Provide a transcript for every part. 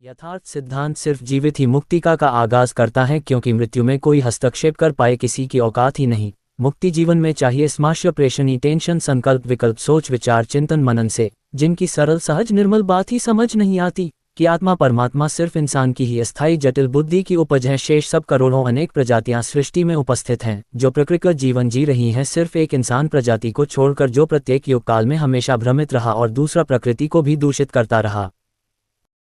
यथार्थ सिद्धांत सिर्फ जीवित ही मुक्तिका का आगाज करता है, क्योंकि मृत्यु में कोई हस्तक्षेप कर पाए किसी की औकात ही नहीं। मुक्ति जीवन में चाहिए स्माश्य प्रेषणी टेंशन संकल्प विकल्प सोच विचार चिंतन मनन से, जिनकी सरल सहज निर्मल बात ही समझ नहीं आती कि आत्मा परमात्मा सिर्फ इंसान की ही अस्थायी जटिल बुद्धि की उपज है। शेष सब करोड़ों अनेक प्रजातियां सृष्टि में उपस्थित हैं, जो प्रकृतिगत जीवन जी रही हैं, सिर्फ एक इंसान प्रजाति को छोड़कर, जो प्रत्येक युग काल में हमेशा भ्रमित रहा और दूसरा प्रकृति को भी दूषित करता रहा।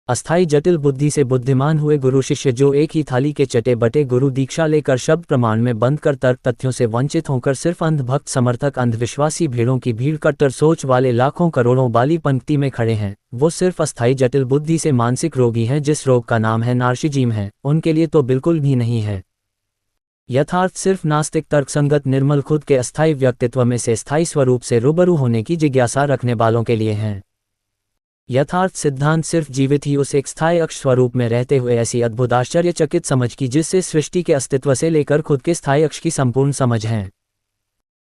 अस्थाई जटिल बुद्धि से बुद्धिमान हुए गुरु शिष्य, जो एक ही थाली के चटे बटे गुरु दीक्षा लेकर शब्द प्रमाण में बंद कर तर्क तथ्यों से वंचित होकर सिर्फ अंधभक्त समर्थक अंधविश्वासी भीड़ों की भीड़ कट्टर सोच वाले लाखों करोड़ों बाली पंक्ति में खड़े हैं, वो सिर्फ अस्थाई जटिल बुद्धि से मानसिक रोगी हैं, जिस रोग का नाम है नार्सिसिज्म है। उनके लिए तो बिल्कुल भी नहीं है। यथार्थ सिर्फ नास्तिक तर्कसंगत निर्मल खुद के अस्थायी व्यक्तित्व में से स्थायी स्वरूप से रूबरू होने की जिज्ञासा रखने वालों के लिए हैं। यथार्थ सिद्धांत सिर्फ जीवित ही उस एक स्थायी अक्ष स्वरूप में रहते हुए ऐसी अद्भुत आश्चर्यचकित समझ की, जिससे सृष्टि के अस्तित्व से लेकर खुद के स्थायी अक्ष की संपूर्ण समझ है।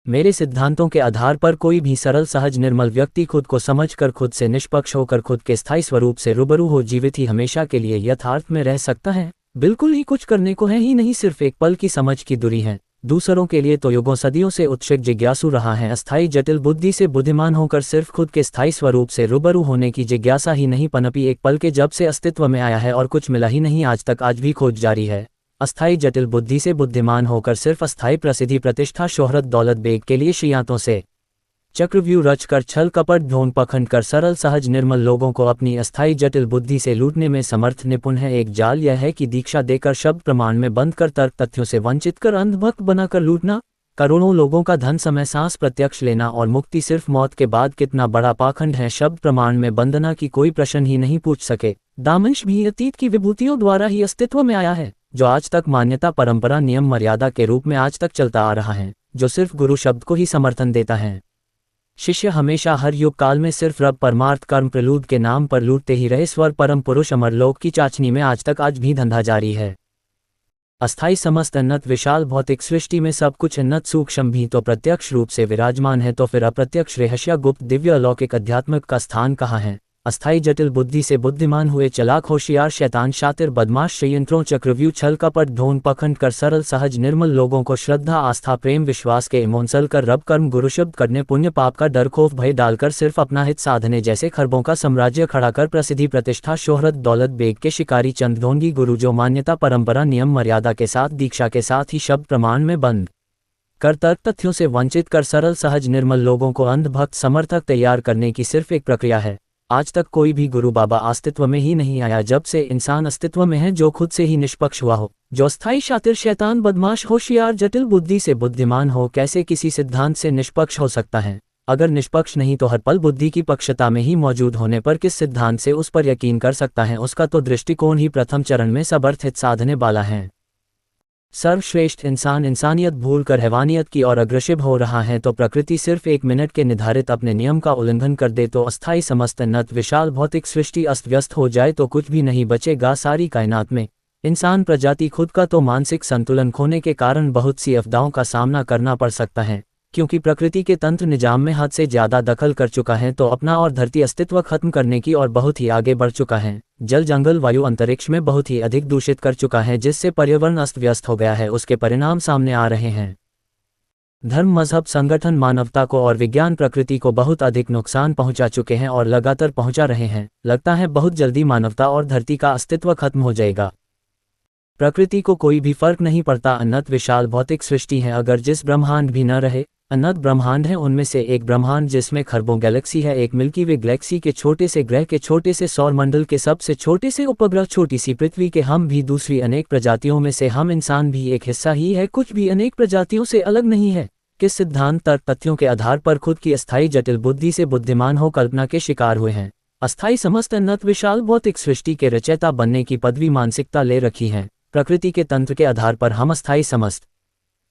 मेरे सिद्धांतों के आधार पर कोई भी सरल सहज निर्मल व्यक्ति खुद को समझकर, खुद से निष्पक्ष होकर, खुद के स्थायी स्वरूप से रूबरू हो जीवित ही हमेशा के लिए यथार्थ में रह सकता है। बिल्कुल ही कुछ करने को है ही नहीं, सिर्फ एक पल की समझ की दूरी है। दूसरों के लिए तो युगों सदियों से उत्सुक जिज्ञासु रहा है। अस्थायी जटिल बुद्धि से बुद्धिमान होकर सिर्फ खुद के स्थायी स्वरूप से रूबरू होने की जिज्ञासा ही नहीं पनपी एक पल के जब से अस्तित्व में आया है, और कुछ मिला ही नहीं आज तक, आज भी खोज जारी है। अस्थायी जटिल बुद्धि से बुद्धिमान होकर सिर्फ अस्थायी प्रसिद्धि प्रतिष्ठा शोहरत दौलत बेग के लिए शियातों से चक्रव्यूह रचकर छल कपट ढोंग पखंड कर सरल सहज निर्मल लोगों को अपनी अस्थायी जटिल बुद्धि से लूटने में समर्थ निपुण है। एक जाल यह है कि दीक्षा देकर शब्द प्रमाण में बंद कर तर्क तथ्यों से वंचित कर अंधभक्त बनाकर लूटना, करोड़ों लोगों का धन समय सांस प्रत्यक्ष लेना और मुक्ति सिर्फ मौत के बाद, कितना बड़ा पाखंड है। शब्द प्रमाण में बंधना की कोई प्रश्न ही नहीं पूछ सके। दामंश भी अतीत की विभूतियों द्वारा ही अस्तित्व में आया है, जो आज तक मान्यता परंपरा नियम मर्यादा के रूप में आज तक चलता आ रहा है, जो सिर्फ गुरु शब्द को ही समर्थन देता है। शिष्य हमेशा हर युग काल में सिर्फ रब परमार्थ कर्म प्रलूद के नाम पर लूटते ही रहे। स्वर परम पुरुष अमरलोक की चाचनी में आज भी धंधा जारी है। अस्थाई समस्त उन्नत विशाल भौतिक सृष्टि में सब कुछ उन्नत सूक्ष्म भी तो प्रत्यक्ष रूप से विराजमान है, तो फिर अप्रत्यक्ष रहस्य गुप्त दिव्य अलौकिक अध्यात्मिक का स्थान कहाँ है? अस्थाई जटिल बुद्धि से बुद्धिमान हुए चलाक होशियार शैतान शातिर बदमाश षड्यंत्रों चक्रव्यूह छल कपट ढोंग पखंड कर सरल सहज निर्मल लोगों को श्रद्धा आस्था प्रेम विश्वास के इमोंसल कर रब कर्म गुरु शब्द करने पुण्य पाप का डर खौफ भय डालकर सिर्फ अपना हित साधने जैसे खरबों का साम्राज्य खड़ा कर प्रसिद्धि प्रतिष्ठा शोहरत दौलत बेग के शिकारी चंद ढोंगी गुरु, जो मान्यता परंपरा नियम मर्यादा के साथ दीक्षा के साथ ही शब्द प्रमाण में बंद कर तर्क तथ्यों से वंचित कर सरल सहज निर्मल लोगों को अंधभक्त समर्थक तैयार करने की सिर्फ एक प्रक्रिया है। आज तक कोई भी गुरु बाबा अस्तित्व में ही नहीं आया जब से इंसान अस्तित्व में है, जो खुद से ही निष्पक्ष हुआ हो, जो अस्थाई शातिर शैतान बदमाश होशियार जटिल बुद्धि से बुद्धिमान हो। कैसे किसी सिद्धांत से निष्पक्ष हो सकता है? अगर निष्पक्ष नहीं तो हर पल बुद्धि की पक्षता में ही मौजूद होने पर किस सिद्धांत से उस पर यकीन कर सकता है? उसका तो दृष्टिकोण ही प्रथम चरण में सबर्थ साधने वाला है। सर्वश्रेष्ठ इंसान इंसानियत भूलकर हैवानियत की ओर अग्रसर हो रहा है, तो प्रकृति सिर्फ एक मिनट के निर्धारित अपने नियम का उल्लंघन कर दे तो अस्थाई समस्त उन्नत विशाल भौतिक सृष्टि अस्त व्यस्त हो जाए तो कुछ भी नहीं बचेगा सारी कायनात में। इंसान प्रजाति खुद का तो मानसिक संतुलन खोने के कारण बहुत सी आपदाओं का सामना करना पड़ सकता है, क्योंकि प्रकृति के तंत्र निजाम में हद से ज्यादा दखल कर चुका है, तो अपना और धरती अस्तित्व खत्म करने की और बहुत ही आगे बढ़ चुका है। जल जंगल वायु अंतरिक्ष में बहुत ही अधिक दूषित कर चुका है, जिससे पर्यावरण अस्त व्यस्त हो गया है। उसके परिणाम सामने आ रहे हैं। धर्म मजहब संगठन मानवता को और विज्ञान प्रकृति को बहुत अधिक नुकसान पहुंचा चुके हैं और लगातार पहुंचा रहे हैं। लगता है बहुत जल्दी मानवता और धरती का अस्तित्व खत्म हो जाएगा। प्रकृति को कोई भी फर्क नहीं पड़ता। अनंत विशाल भौतिक सृष्टि है, अगर जिस ब्रह्मांड भी न रहे, अनंत ब्रह्मांड है, उनमें से एक ब्रह्मांड जिसमें खरबों गैलेक्सी है, एक मिल्की वे गैलेक्सी के छोटे से ग्रह के छोटे से सौर मंडल के सबसे छोटे से उपग्रह, छोटी सी पृथ्वी के हम भी दूसरी अनेक प्रजातियों में से हम इंसान भी एक हिस्सा ही है, कुछ भी अनेक प्रजातियों से अलग नहीं है। किस सिद्धांत तर्क तथ्यों के आधार पर खुद की अस्थायी जटिल बुद्धि से बुद्धिमान हो कल्पना के शिकार हुए हैं? अस्थायी समस्त अनंत विशाल भौतिक सृष्टि के रचयिता बनने की पदवी मानसिकता ले रखी है। प्रकृति के तंत्र के आधार पर हम अस्थायी समस्त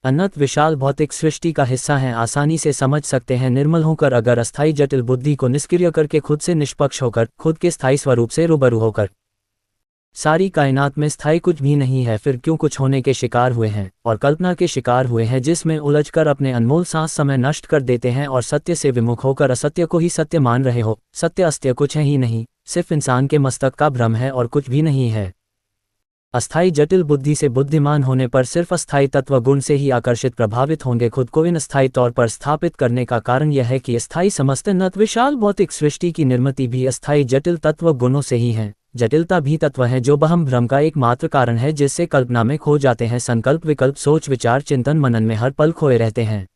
अनंत विशाल भौतिक सृष्टि का हिस्सा हैं, आसानी से समझ सकते हैं। निर्मल होकर अगर अस्थायी जटिल बुद्धि को निष्क्रिय करके खुद से निष्पक्ष होकर, खुद के स्थायी स्वरूप से रूबरू होकर, सारी कायनात में स्थायी कुछ भी नहीं है, फिर क्यों कुछ होने के शिकार हुए हैं और कल्पना के शिकार हुए हैं, जिसमें उलझकर अपने अनमोल सांस समय नष्ट कर देते हैं और सत्य से विमुख होकर असत्य को ही सत्य मान रहे हो। सत्य अस्त्य कुछ है ही नहीं, सिर्फ इंसान के मस्तक का भ्रम है और कुछ भी नहीं है। अस्थाई जटिल बुद्धि से बुद्धिमान होने पर सिर्फ अस्थाई तत्व गुण से ही आकर्षित प्रभावित होंगे। खुद को इन अस्थाई तौर पर स्थापित करने का कारण यह है कि अस्थाई समस्त नत विशाल भौतिक सृष्टि की निर्मिति भी अस्थाई जटिल तत्व गुणों से ही है। जटिलता भी तत्व है जो बहम भ्रम का एकमात्र कारण है, जिससे कल्पना में खो जाते हैं। संकल्प विकल्प सोच विचार चिंतन मनन में हर पल खोए रहते हैं।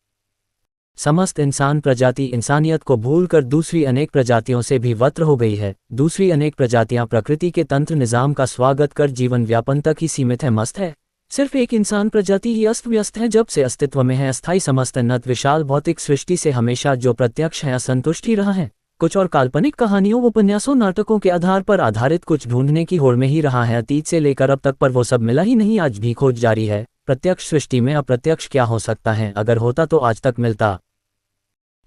समस्त इंसान प्रजाति इंसानियत को भूलकर दूसरी अनेक प्रजातियों से भी वत्र हो गई है। दूसरी अनेक प्रजातियां प्रकृति के तंत्र निजाम का स्वागत कर जीवन व्यापन तक ही सीमित है, मस्त है। सिर्फ एक इंसान प्रजाति ही अस्त व्यस्त है जब से अस्तित्व में है। अस्थाई समस्त नत विशाल भौतिक सृष्टि से हमेशा जो प्रत्यक्ष है असंतुष्ट ही रहा है। कुछ और काल्पनिक कहानियों उपन्यासों नाटकों के आधार पर आधारित कुछ ढूंढने की होड़ में ही रहा है। अतीत से लेकर अब तक पर वो सब मिला ही नहीं, आज भी खोज जारी है। प्रत्यक्ष सृष्टि में अप्रत्यक्ष क्या हो सकता है? अगर होता तो आज तक मिलता।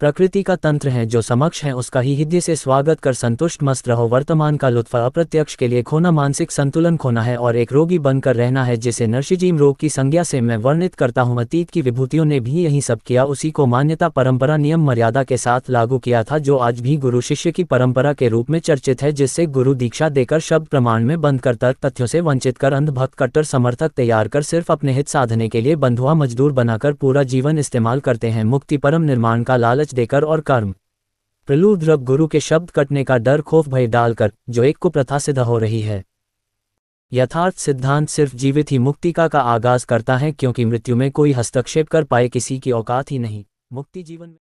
प्रकृति का तंत्र है जो समक्ष है, उसका ही हृदय से स्वागत कर संतुष्ट मस्त रहो। वर्तमान का लुत्फ अप्रत्यक्ष के लिए खोना मानसिक संतुलन खोना है और एक रोगी बनकर रहना है, जिसे नर्सिजीम रोग की संज्ञा से मैं वर्णित करता हूँ। अतीत की विभूतियों ने भी यही सब किया, उसी को मान्यता परंपरा नियम मर्यादा के साथ लागू किया था, जो आज भी गुरु शिष्य की परंपरा के रूप में चर्चित है। जिससे गुरु दीक्षा देकर शब्द प्रमाण में बंद कर तर्क तथ्यों से वंचित कर अंधभक्त कट्टर समर्थक तैयार कर सिर्फ अपने हित साधने के लिए बंधुआ मजदूर बनाकर पूरा जीवन इस्तेमाल करते हैं। मुक्ति परम निर्माण का लालच देकर और कर्म प्रलुब्ध रब गुरु के शब्द कटने का डर खौफ भय डालकर, जो एक कुप्रथा सिद्ध हो रही है। यथार्थ सिद्धांत सिर्फ जीवित ही मुक्तिका का आगाज करता है, क्योंकि मृत्यु में कोई हस्तक्षेप कर पाए किसी की औकात ही नहीं। मुक्ति जीवन में